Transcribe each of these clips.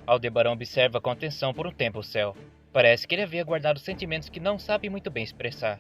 Aldebaran observa com atenção por um tempo o céu. Parece que ele havia guardado sentimentos que não sabe muito bem expressar.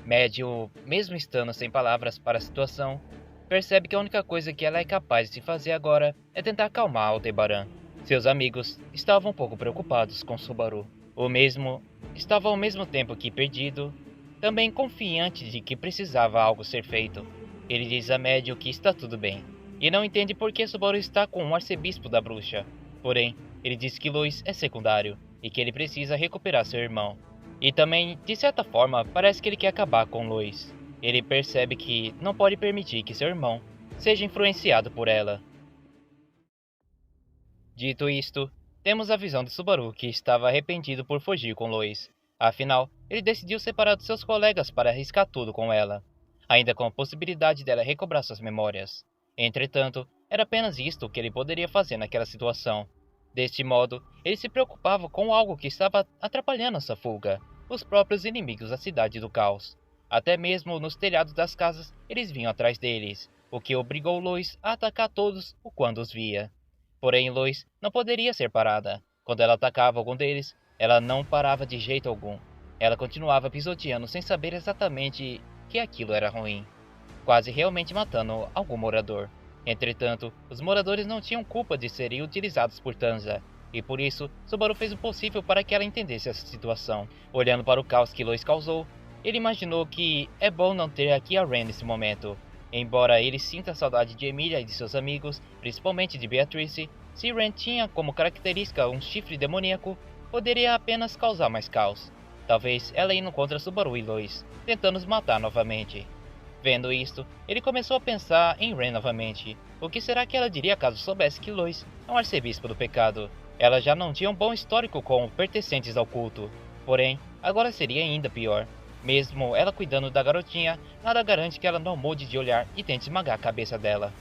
Médio, mesmo estando sem palavras para a situação, percebe que a única coisa que ela é capaz de fazer agora é tentar acalmar Aldebaran. Seus amigos estavam um pouco preocupados com Subaru. O mesmo estava ao mesmo tempo que perdido, também confiante de que precisava algo ser feito. Ele diz a Médio que está tudo bem, e não entende por que Subaru está com o arcebispo da bruxa. Porém, ele diz que Lois é secundário, e que ele precisa recuperar seu irmão. E também, de certa forma, parece que ele quer acabar com Lois. Ele percebe que não pode permitir que seu irmão seja influenciado por ela. Dito isto, temos a visão de Subaru, que estava arrependido por fugir com Lois. Afinal, ele decidiu separar dos seus colegas para arriscar tudo com ela, ainda com a possibilidade dela recobrar suas memórias. Entretanto, era apenas isto que ele poderia fazer naquela situação. Deste modo, ele se preocupava com algo que estava atrapalhando sua fuga: os próprios inimigos da Cidade do Caos. Até mesmo nos telhados das casas, eles vinham atrás deles, o que obrigou Lois a atacar todos quando os via. Porém, Lois não poderia ser parada. Quando ela atacava algum deles, ela não parava de jeito algum. Ela continuava pisoteando sem saber exatamente que aquilo era ruim, quase realmente matando algum morador. Entretanto, os moradores não tinham culpa de serem utilizados por Tanza, e por isso Subaru fez o possível para que ela entendesse essa situação. Olhando para o caos que Lois causou, ele imaginou que é bom não ter aqui a Ren nesse momento. Embora ele sinta saudade de Emilia e de seus amigos, principalmente de Beatrice, se Ren tinha como característica um chifre demoníaco, poderia apenas causar mais caos. Talvez ela indo contra Subaru e Lois, tentando os matar novamente. Vendo isto, ele começou a pensar em Ren novamente. O que será que ela diria caso soubesse que Lois é um arcebispo do pecado? Ela já não tinha um bom histórico com pertencentes ao culto. Porém, agora seria ainda pior. Mesmo ela cuidando da garotinha, nada garante que ela não mude de olhar e tente esmagar a cabeça dela.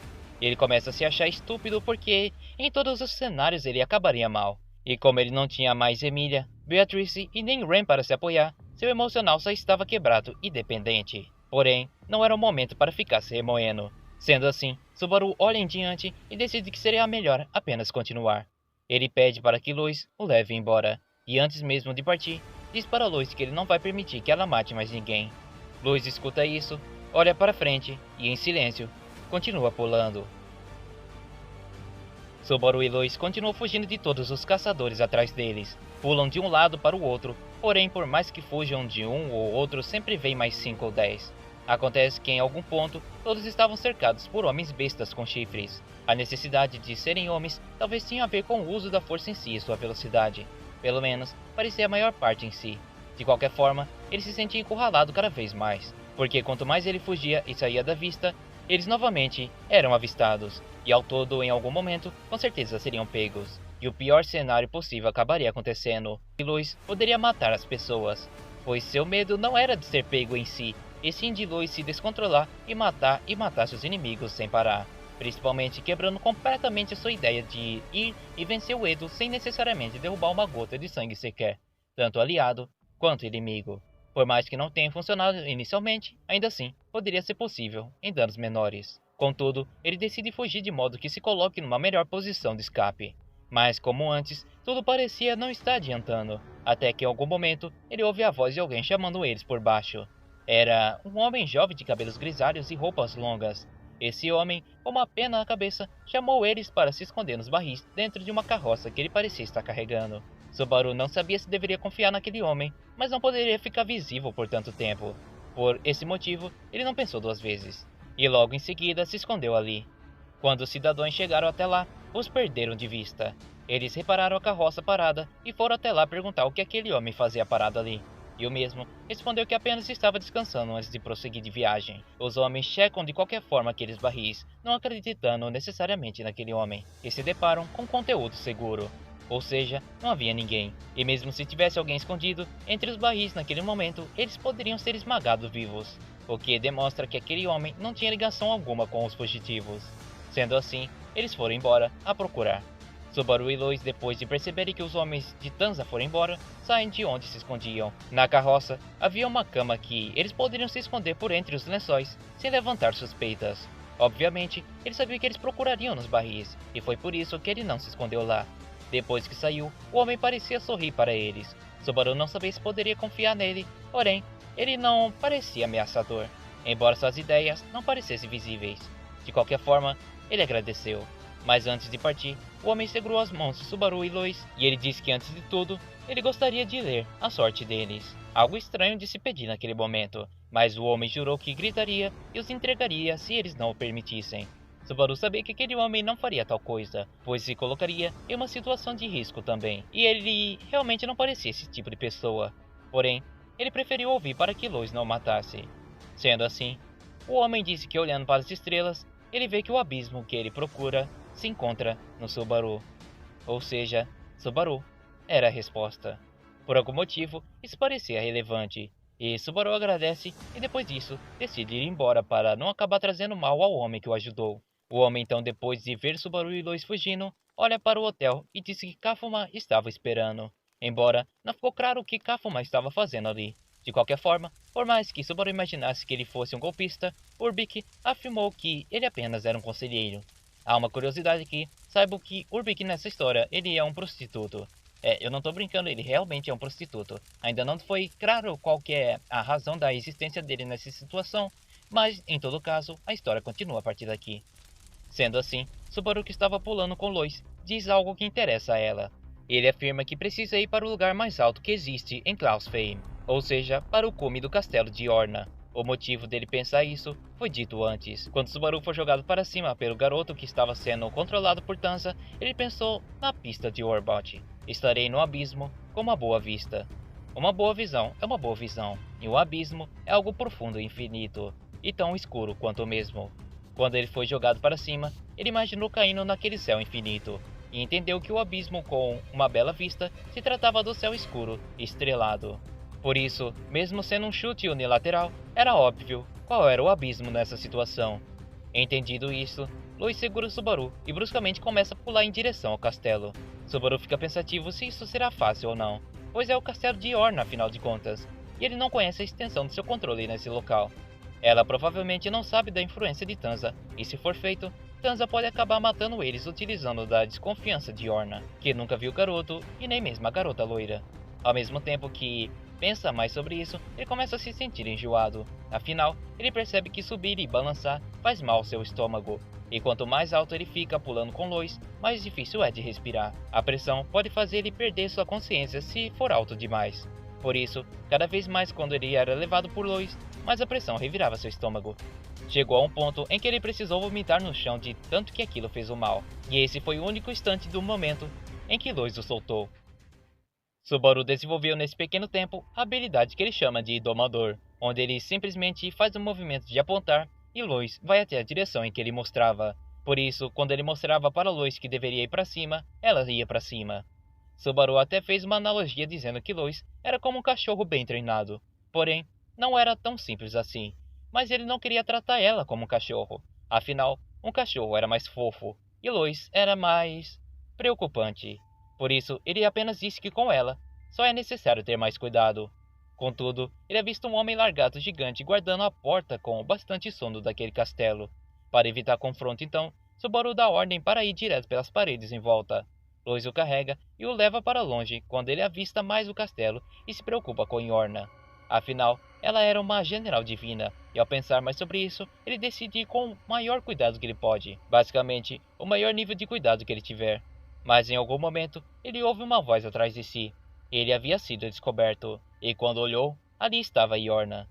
Ele começa a se achar estúpido porque, em todos os cenários, ele acabaria mal. E como ele não tinha mais Emilia, Beatrice e nem Ren para se apoiar, seu emocional só estava quebrado e dependente. Porém, não era o momento para ficar se remoendo. Sendo assim, Subaru olha em diante e decide que seria melhor apenas continuar. Ele pede para que Lois o leve embora, e antes mesmo de partir, diz para Lois que ele não vai permitir que ela mate mais ninguém. Lois escuta isso, olha para frente e, em silêncio, continua pulando. Subaru e Lois continuam fugindo de todos os caçadores atrás deles. Pulam de um lado para o outro, porém por mais que fujam de um ou outro, sempre vem mais 5 ou 10. Acontece que em algum ponto, todos estavam cercados por homens bestas com chifres. A necessidade de serem homens talvez tinha a ver com o uso da força em si e sua velocidade. Pelo menos, parecia a maior parte em si. De qualquer forma, ele se sentia encurralado cada vez mais, porque quanto mais ele fugia e saía da vista, eles novamente eram avistados, e ao todo, em algum momento, com certeza seriam pegos. E o pior cenário possível acabaria acontecendo, e Lois poderia matar as pessoas, pois seu medo não era de ser pego em si, e sim de Lois se descontrolar e matar seus inimigos sem parar. Principalmente quebrando completamente a sua ideia de ir e vencer o Edo sem necessariamente derrubar uma gota de sangue sequer, tanto aliado quanto inimigo. Por mais que não tenha funcionado inicialmente, ainda assim, poderia ser possível, em danos menores. Contudo, ele decide fugir de modo que se coloque numa melhor posição de escape. Mas, como antes, tudo parecia não estar adiantando, até que em algum momento ele ouve a voz de alguém chamando eles por baixo. Era um homem jovem de cabelos grisalhos e roupas longas. Esse homem, com uma pena na cabeça, chamou eles para se esconder nos barris dentro de uma carroça que ele parecia estar carregando. Subaru não sabia se deveria confiar naquele homem, mas não poderia ficar visível por tanto tempo. Por esse motivo, ele não pensou duas vezes, e logo em seguida se escondeu ali. Quando os cidadãos chegaram até lá, os perderam de vista. Eles repararam a carroça parada e foram até lá perguntar o que aquele homem fazia parado ali. E o mesmo respondeu que apenas estava descansando antes de prosseguir de viagem. Os homens checam de qualquer forma aqueles barris, não acreditando necessariamente naquele homem, e se deparam com conteúdo seguro. Ou seja, não havia ninguém, e mesmo se tivesse alguém escondido entre os barris naquele momento, eles poderiam ser esmagados vivos, o que demonstra que aquele homem não tinha ligação alguma com os fugitivos. Sendo assim, eles foram embora a procurar. Subaru e Lois, depois de perceberem que os homens de Tanza foram embora, saem de onde se escondiam. Na carroça, havia uma cama que eles poderiam se esconder por entre os lençóis, sem levantar suspeitas. Obviamente, ele sabia que eles procurariam nos barris, e foi por isso que ele não se escondeu lá. Depois que saiu, o homem parecia sorrir para eles. Subaru não sabia se poderia confiar nele, porém, ele não parecia ameaçador, embora suas ideias não parecessem visíveis. De qualquer forma, ele agradeceu. Mas antes de partir, o homem segurou as mãos de Subaru e Lois, e ele disse que antes de tudo, ele gostaria de ler a sorte deles. Algo estranho de se pedir naquele momento, mas o homem jurou que gritaria e os entregaria se eles não o permitissem. Subaru sabia que aquele homem não faria tal coisa, pois se colocaria em uma situação de risco também, e ele realmente não parecia esse tipo de pessoa. Porém, ele preferiu ouvir para que Lois não o matasse. Sendo assim, o homem disse que olhando para as estrelas, ele vê que o abismo que ele procura se encontra no Subaru. Ou seja, Subaru era a resposta. Por algum motivo, isso parecia relevante, e Subaru agradece e depois disso decide ir embora para não acabar trazendo mal ao homem que o ajudou. O homem então, depois de ver Subaru e Lois fugindo, olha para o hotel e disse que Kafuma estava esperando, embora não ficou claro o que Kafuma estava fazendo ali. De qualquer forma, por mais que Subaru imaginasse que ele fosse um golpista, Urbik afirmou que ele apenas era um conselheiro. Há uma curiosidade aqui, saiba que Urbik nessa história, ele é um prostituto. Eu não tô brincando, ele realmente é um prostituto. Ainda não foi claro qual que é a razão da existência dele nessa situação, mas em todo caso, a história continua a partir daqui. Sendo assim, Subaru, que estava pulando com Lois, diz algo que interessa a ela. Ele afirma que precisa ir para o lugar mais alto que existe em Klausfheim, ou seja, para o cume do castelo de Orna. O motivo dele pensar isso foi dito antes. Quando Subaru foi jogado para cima pelo garoto que estava sendo controlado por Tanza, ele pensou na pista de Orbot. Estarei no abismo com uma boa vista. Uma boa visão é uma boa visão, e o abismo é algo profundo e infinito, e tão escuro quanto o mesmo. Quando ele foi jogado para cima, ele imaginou caindo naquele céu infinito, e entendeu que o abismo com uma bela vista se tratava do céu escuro e estrelado. Por isso, mesmo sendo um chute unilateral, era óbvio qual era o abismo nessa situação. Entendido isso, Lois segura Subaru e bruscamente começa a pular em direção ao castelo. Subaru fica pensativo se isso será fácil ou não, pois é o castelo de Orna afinal de contas, e ele não conhece a extensão de seu controle nesse local. Ela provavelmente não sabe da influência de Tanza, e se for feito, Tanza pode acabar matando eles utilizando da desconfiança de Orna, que nunca viu o garoto e nem mesmo a garota loira. Ao mesmo tempo que pensa mais sobre isso, ele começa a se sentir enjoado. Afinal, ele percebe que subir e balançar faz mal ao seu estômago, e quanto mais alto ele fica pulando com Lois, mais difícil é de respirar. A pressão pode fazer ele perder sua consciência se for alto demais. Por isso, cada vez mais quando ele era levado por Lois, mais a pressão revirava seu estômago. Chegou a um ponto em que ele precisou vomitar no chão de tanto que aquilo fez o mal, e esse foi o único instante do momento em que Lois o soltou. Subaru desenvolveu nesse pequeno tempo a habilidade que ele chama de Domador, onde ele simplesmente faz um movimento de apontar e Lois vai até a direção em que ele mostrava. Por isso, quando ele mostrava para Lois que deveria ir para cima, ela ia para cima. Subaru até fez uma analogia dizendo que Lois era como um cachorro bem treinado. Porém, não era tão simples assim. Mas ele não queria tratar ela como um cachorro. Afinal, um cachorro era mais fofo e Lois era mais preocupante. Por isso, ele apenas disse que com ela só é necessário ter mais cuidado. Contudo, ele avista um homem largato gigante guardando a porta com bastante sono daquele castelo. Para evitar confronto então, Subaru dá ordem para ir direto pelas paredes em volta. Lois o carrega e o leva para longe quando ele avista mais o castelo e se preocupa com Yorna. Afinal, ela era uma general divina, e ao pensar mais sobre isso, ele decide ir com o maior cuidado que ele pode. Basicamente, o maior nível de cuidado que ele tiver. Mas em algum momento, ele ouve uma voz atrás de si. Ele havia sido descoberto, e quando olhou, ali estava Yorna.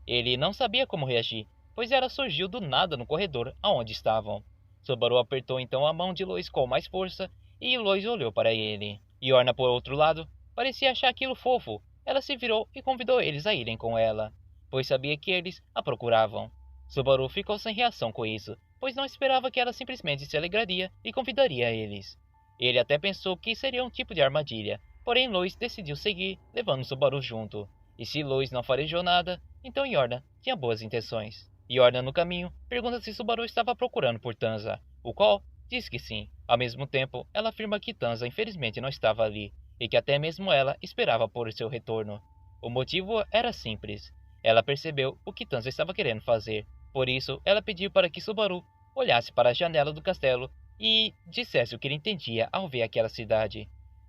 Ele não sabia como reagir, pois ela surgiu do nada no corredor aonde estavam. Subaru apertou então a mão de Lois com mais força, e Lois olhou para ele. Yorna, por outro lado, parecia achar aquilo fofo. Ela se virou e convidou eles a irem com ela, pois sabia que eles a procuravam. Subaru ficou sem reação com isso, pois não esperava que ela simplesmente se alegraria e convidaria eles. Ele até pensou que seria um tipo de armadilha, porém Lois decidiu seguir, levando Subaru junto. E se Lois não farejou nada, então Yorna tinha boas intenções. Yorna, no caminho, pergunta se Subaru estava procurando por Tanza, o qual diz que sim. Ao mesmo tempo, ela afirma que Tanza infelizmente não estava ali, e que até mesmo ela esperava por seu retorno. O motivo era simples. Ela percebeu o que Tanza estava querendo fazer. Por isso, ela pediu para que Subaru olhasse para a janela do castelo e dissesse o que ele entendia ao ver aquela cidade.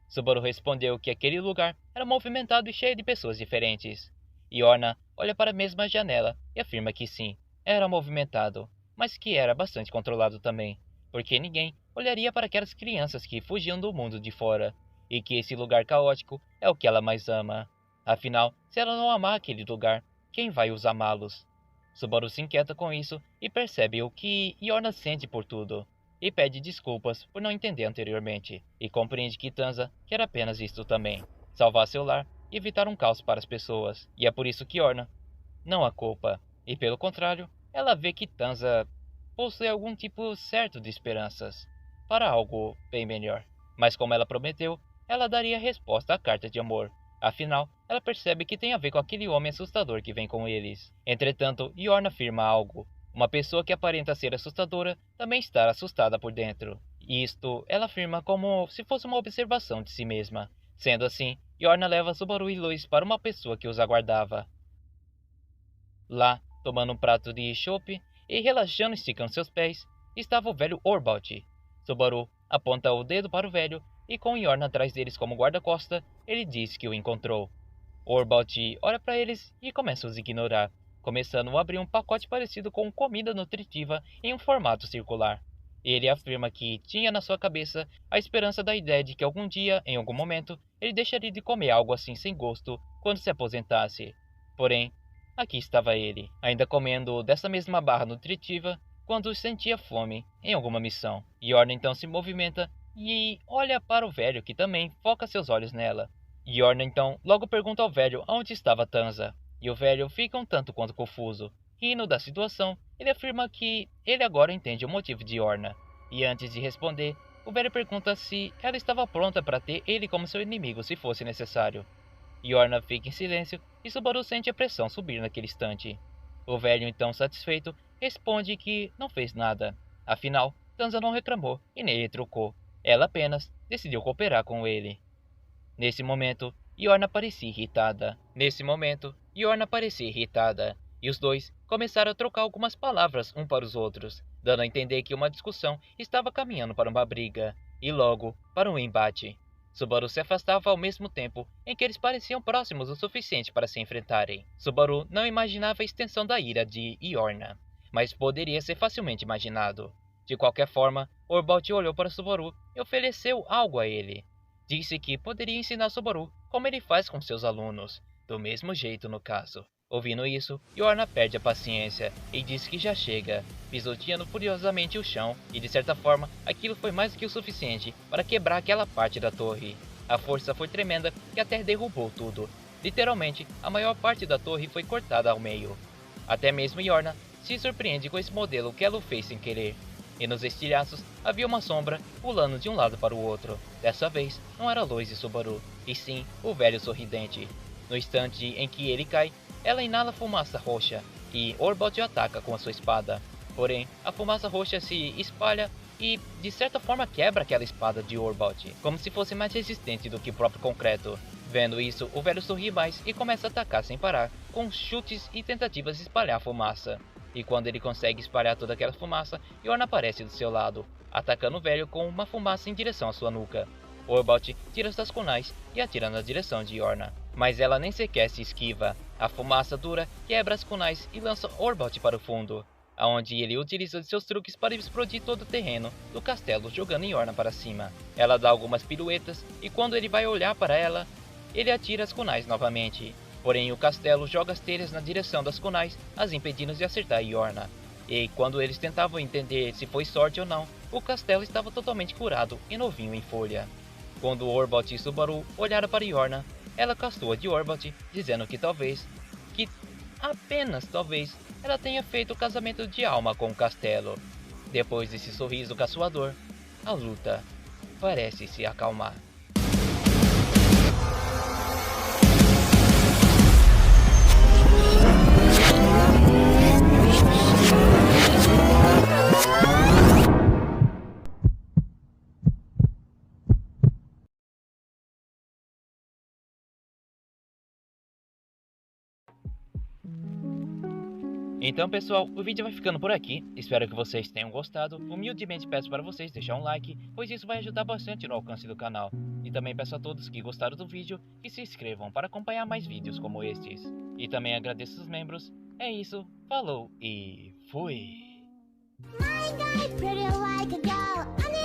Subaru respondeu que aquele lugar era movimentado e cheio de pessoas diferentes. Yorna olha para a mesma janela e afirma que sim, era movimentado, mas que era bastante controlado também, porque ninguém olharia para aquelas crianças que fugiam do mundo de fora, e que esse lugar caótico é o que ela mais ama. Afinal, se ela não amar aquele lugar, quem vai os amá-los? Subaru se inquieta com isso e percebe o que Yorna sente por tudo, e pede desculpas por não entender anteriormente, e compreende que Tanza quer apenas isto também, salvar seu lar e evitar um caos para as pessoas, e é por isso que Yorna não a culpa, e pelo contrário, ela vê que Tanza possui algum tipo certo de esperanças para algo bem melhor. Mas como ela prometeu, ela daria resposta à carta de amor. Afinal, ela percebe que tem a ver com aquele homem assustador que vem com eles. Entretanto, Yorna afirma algo. Uma pessoa que aparenta ser assustadora também está assustada por dentro. Isto ela afirma como se fosse uma observação de si mesma. Sendo assim, Yorna leva Subaru e Luis para uma pessoa que os aguardava. Lá, tomando um prato de chope e relaxando esticando seus pés, estava o velho Orbalt. Subaru aponta o dedo para o velho e com Yorna atrás deles como guarda-costa, ele diz que o encontrou. Orbalt olha para eles e começa a os ignorar, começando a abrir um pacote parecido com comida nutritiva em um formato circular. Ele afirma que tinha na sua cabeça a esperança da ideia de que algum dia, em algum momento, ele deixaria de comer algo assim sem gosto quando se aposentasse. Porém, aqui estava ele, ainda comendo dessa mesma barra nutritiva quando sentia fome em alguma missão. Yorna então se movimenta e olha para o velho, que também foca seus olhos nela. Yorna então logo pergunta ao velho onde estava Tanza, e o velho fica um tanto quanto confuso. Rindo da situação, ele afirma que ele agora entende o motivo de Yorna, e antes de responder, o velho pergunta se ela estava pronta para ter ele como seu inimigo se fosse necessário. Yorna fica em silêncio e Subaru sente a pressão subir naquele instante. O velho, então satisfeito, responde que não fez nada. Afinal, Tanza não reclamou e nem retrucou. Ela apenas decidiu cooperar com ele. Nesse momento, Yorna parecia irritada, e os dois começaram a trocar algumas palavras um para os outros, dando a entender que uma discussão estava caminhando para uma briga, e logo para um embate. Subaru se afastava ao mesmo tempo em que eles pareciam próximos o suficiente para se enfrentarem. Subaru não imaginava a extensão da ira de Yorna, mas poderia ser facilmente imaginado. De qualquer forma, Orbalt olhou para Subaru e ofereceu algo a ele. Disse que poderia ensinar Subaru como ele faz com seus alunos, do mesmo jeito no caso. Ouvindo isso, Yorna perde a paciência e diz que já chega, pisoteando furiosamente o chão, e de certa forma aquilo foi mais do que o suficiente para quebrar aquela parte da torre. A força foi tremenda e a terra derrubou tudo. Literalmente, a maior parte da torre foi cortada ao meio. Até mesmo Yorna se surpreende com esse modelo que ela fez sem querer. E nos estilhaços havia uma sombra pulando de um lado para o outro. Dessa vez, não era Lois e Subaru, e sim o velho sorridente. No instante em que ele cai, ela inala fumaça roxa, e Orbalt ataca com a sua espada. Porém, a fumaça roxa se espalha e, de certa forma, quebra aquela espada de Orbalt, como se fosse mais resistente do que o próprio concreto. Vendo isso, o velho sorri mais e começa a atacar sem parar, com chutes e tentativas de espalhar fumaça. E quando ele consegue espalhar toda aquela fumaça, Yorna aparece do seu lado, atacando o velho com uma fumaça em direção à sua nuca. Orbalt tira suas kunais e atira na direção de Yorna, mas ela nem sequer se esquiva. A fumaça dura quebra as kunais e lança Orbalt para o fundo, aonde ele utiliza de seus truques para explodir todo o terreno do castelo, jogando Yorna para cima. Ela dá algumas piruetas e quando ele vai olhar para ela, ele atira as kunais novamente. Porém, o castelo joga as telhas na direção das kunais, as impedindo de acertar Yorna. E quando eles tentavam entender se foi sorte ou não, o castelo estava totalmente curado e novinho em folha. Quando Orbalt e Subaru olharam para Yorna, ela castou a de Orbalt, dizendo que apenas talvez, ela tenha feito o casamento de alma com o castelo. Depois desse sorriso caçoador, a luta parece se acalmar. Então pessoal, o vídeo vai ficando por aqui, espero que vocês tenham gostado. Humildemente peço para vocês deixar um like, pois isso vai ajudar bastante no alcance do canal. E também peço a todos que gostaram do vídeo que se inscrevam para acompanhar mais vídeos como estes. E também agradeço os membros. É isso, falou e fui! My guy, pretty like a girl.